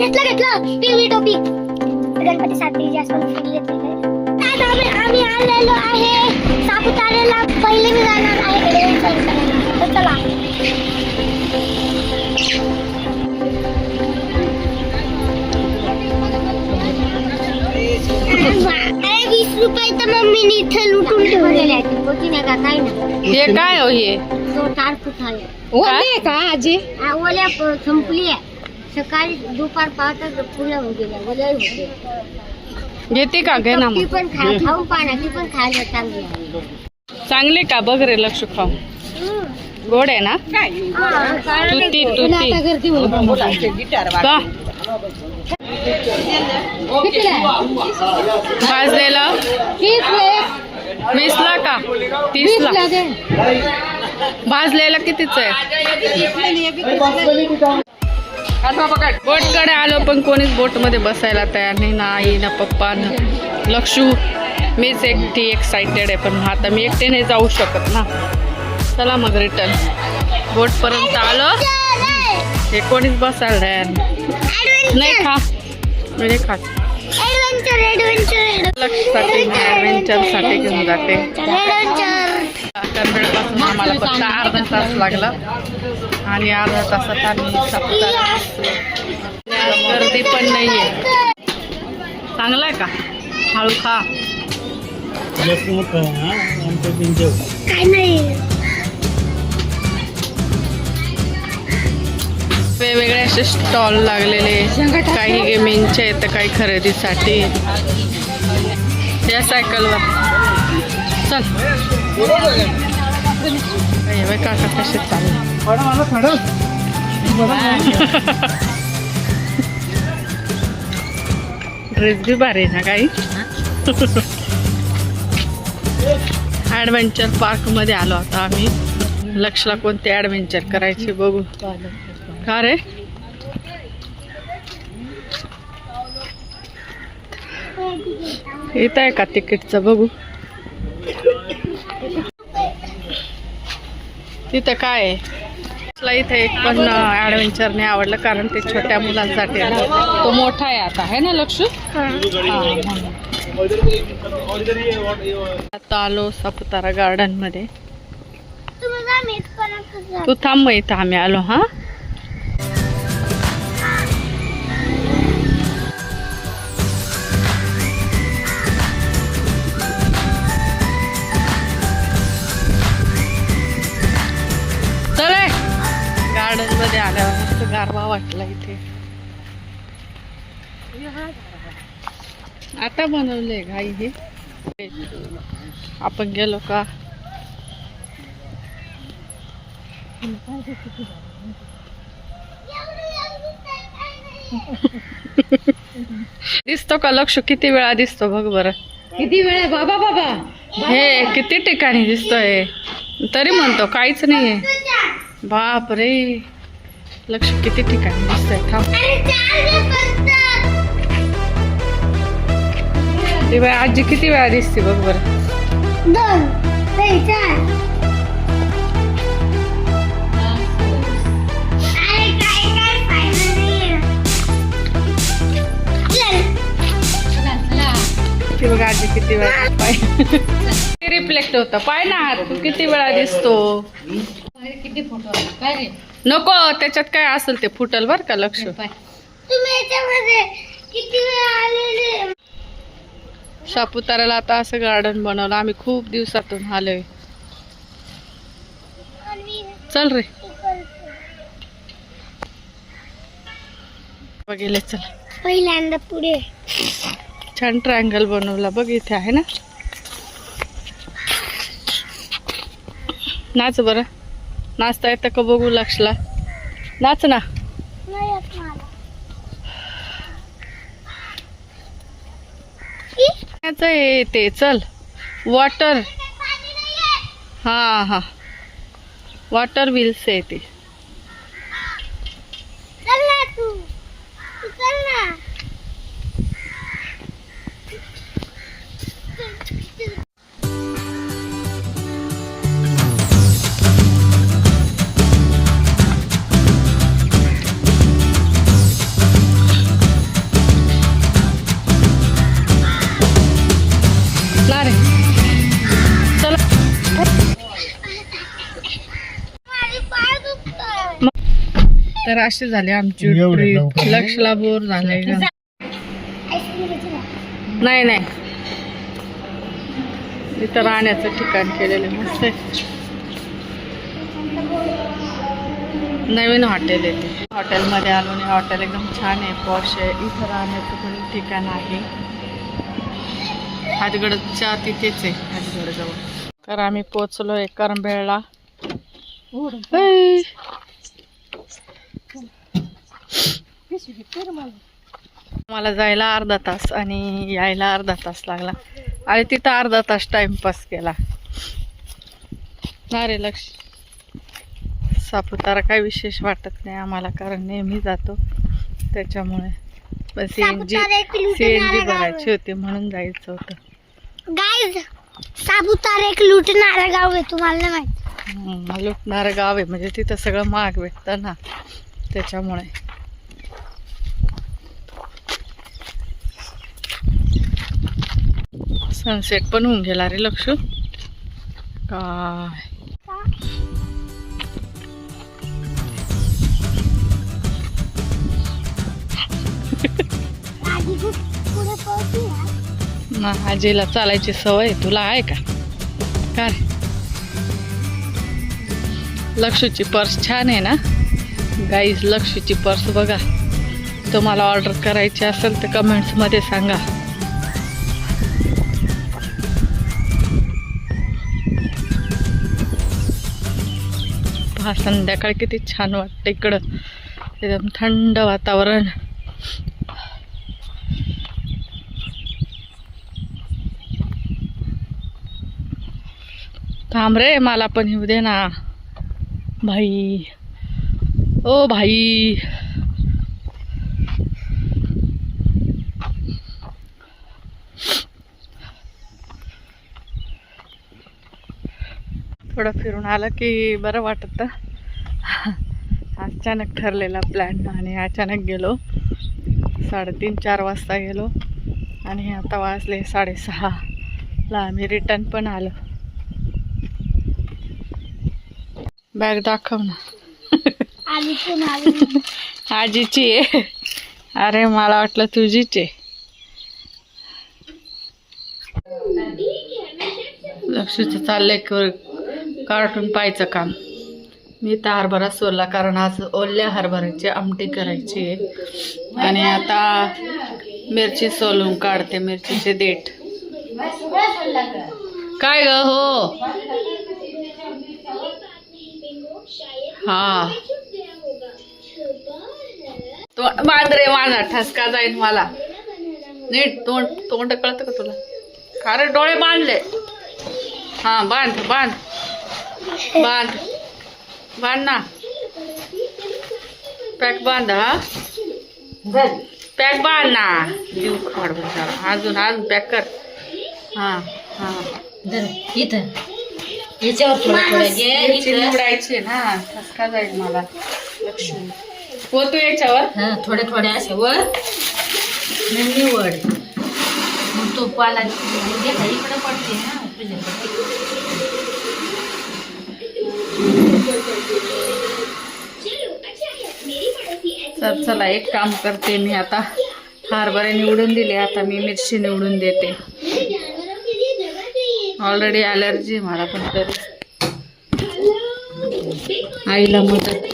घेतलं पिवळी टोपी. गणपती सातरीची आसपास फिरले आम्ही आलेलो आहे सापुताऱ्याला. पहिले मी जाणार आहे तर चला. अरे 20 रुपये तर मम्मीने इथे लुटून ठेवलेले आहेत. होती नाही का काय ना. हे काय हो हे? तो तार फुटाले. ओले का आजी? ओल्या संपली आहे. सकाळी दुपार पाहतात फुलं होते ओल्या होते. घेते का? घे ना ती मग. पण खाऊ पाण्याची पण खायला चांगली आहे. चांगले का बघ रे लक्ष खाऊ. गोड आहे ना? तुती तुती का? भाजलेला 20 ला का 30 ला? भाजलेला कितीच आहे? बोट कडे आलो पण कोणीच बोट मध्ये बसायला तयार नाही. ना आई ना पप्पा ना लक्षू. मीच एकटी एक्साइटेड आहे पण आता मी एकटे नाही जाऊ शकत ना. चला मग रिटर्न. बोट पर्यंत आलो. हे कोणीच बसायला तयार नाही. खा म्हणजे खात लक्षसाठी मी ॲडव्हेंचर साठी घेऊन जाते. कन्नडपासून आम्हाला फक्त अर्धा तास लागला आणि अर्धा तासात आम्ही सापुतारा. गर्दी पण नाहीये. चांगला आहे का? हळू खा. काय नाही. वेगवेगळे असे स्टॉल लागलेले. काही गेमिंगचे तर काही खरेदीसाठी. या सायकलवर चल. काका कसे चालले. ड्रेस बी भारी ना काही. ॲडव्हेंचर पार्क मध्ये आलो आता आम्ही. लक्षला कोणते ॲडव्हेंचर करायचे बघू. का रे? येत आहे का तिकीटचं बघू. तिथं काय आहे? इथे एक पण ॲडव्हेंचर नाही आवडलं कारण ते छोट्या मुलांसाठी आहे. तो मोठा आहे आता आहे ना लक्ष. आता आलो सापुतारा गार्डन मध्ये. तू थांब इथं आम्ही आलो. हा चले. गार्डन मध्ये आल्यावर मस्त गारवा वाटला इथे. आता बनवले घाई हे. आपण गेलो का? दिसतो का लक्ष? किती वेळा दिसतो बघ बरं. किती वेळ बाबा बाबा. हे किती ठिकाणी दिसतोय तरी म्हणतो काहीच नाहीये. बाप रे लक्ष किती ठिकाणी दिसतंय. थांब. ती बाई आजी किती वेळा दिसते बघ बरं. 2 4. ती बघ आजी किती वेळा पाय रिफ्लेक्ट होतं. पाय ना तू किती वेळा दिसतो. किती फोटो काय रे? नको त्याच्यात काय असेल ते फुटल बर का लक्ष. तुम्ही याच्यामध्ये किती वेळा आलेले. सापुताराला आता असं गार्डन बनवलं. आम्ही खूप दिवसातून आलोय. चल रे बघितले. चल पहिल्यांदा पुढे. छान ट्रायंगल बनवला बघ इथे आहे ना. नाच बरं. नाचता येतं का बघू लक्षला. नाच ना. ते चल. वॉटर. हा हा वॉटर व्हील्स आहे ते. चल ना तू चल ना. तर अशी झाली आमची एवढं ट्रिप. लवकर? लक्षला बोर झालंय का? आईस्क्रीम घ्यायची ना. नाही नाही, इथं राहण्याचं ठिकाण केलेलं आहे, मस्त आहे. नवीन हॉटेल आहे ते. हॉटेलमध्ये आलो आणि हॉटेल एकदम छान आहे, पॉश आहे. इथं राहण्याचं पण ठिकाण आहे. हातगडच्या तिथेच आहे, हातगडजवळ. तर आम्ही पोचलो आहे करंबेळला. मला जायला अर्धा तास आणि यायला अर्धा तास लागला आणि तिथं अर्धा तास टाइमपास केला. अरे लक्ष, सापुतारा काही विशेष वाटत नाही आम्हाला, कारण नेहमी जातो त्याच्यामुळे. पण सीएनजी सापुतारा एक लुटणारं गाव भरायची होती म्हणून जायचं होतं. गाईज, सापुतारा एक लुटणारं गाव आहे, तुम्हाला नाही माहित. लुटणारं गाव आहे म्हणजे तिथं सगळं महाग भेटतं ना, त्याच्यामुळे. सनसेट पण होऊन गेला रे लक्षू. काय आजी खूप पुढे पोहोचली ना. ना, आजीला चालायची सवय तुला आहे का? काय लक्षूची पर्स छान आहे ना गाईज. लक्षूची पर्स बघा. तुम्हाला ऑर्डर करायची असेल तर कमेंट्समध्ये सांगा. पहा संध्याकाळी किती छान वाटतं इकडं, एकदम थंड वातावरण. थांब रे, मला पण येऊ दे ना भाई. ओ भाई, थोडं फिरून आलं की बरं वाटतं. अचानक ठरलेला प्लॅन आणि अचानक गेलो. 3:30-4 वाजता गेलो आणि आता वाजले 6:30ला आम्ही रिटर्न पण आलो. बॅग दाखव ना. आजी पण आली. आजीची आहे. अरे मला वाटलं तुझीच आहे. लक्षचं चाललंय कार्टून पाहायचं काम. मी तर हरभरा सोलला कारण आज ओल्या हरभऱ्याची आमटी करायची आहे आणि आता मिरची सोलून काढते, मिरचीचे देठ. काय ग हो? हा बांध रे, माझा ठसका जाईल मला. नीट तोंड कळतं का तुला? अरे डोळे बांधले. हा बांध बांध बांध बांध ना. पॅक बांध. हा पॅक बांध ना. जीव खाड अजून अजून पॅक कर. हा हा इथं याच्यावर निवडायचे ना, ठसका जाईल मला. लक्ष्मी होतो याच्यावर. हा थोड्या थोड्या अशा वर निवड. मग तो पाला इकडं पडते ना तुझ्याकडे. तर चला एक काम करते मी आता. हरभरे निवडून दिले, आता मी मिरची निवडून देते. ऑलरेडी ॲलर्जी आहे मला, पण तरी आईला मदत.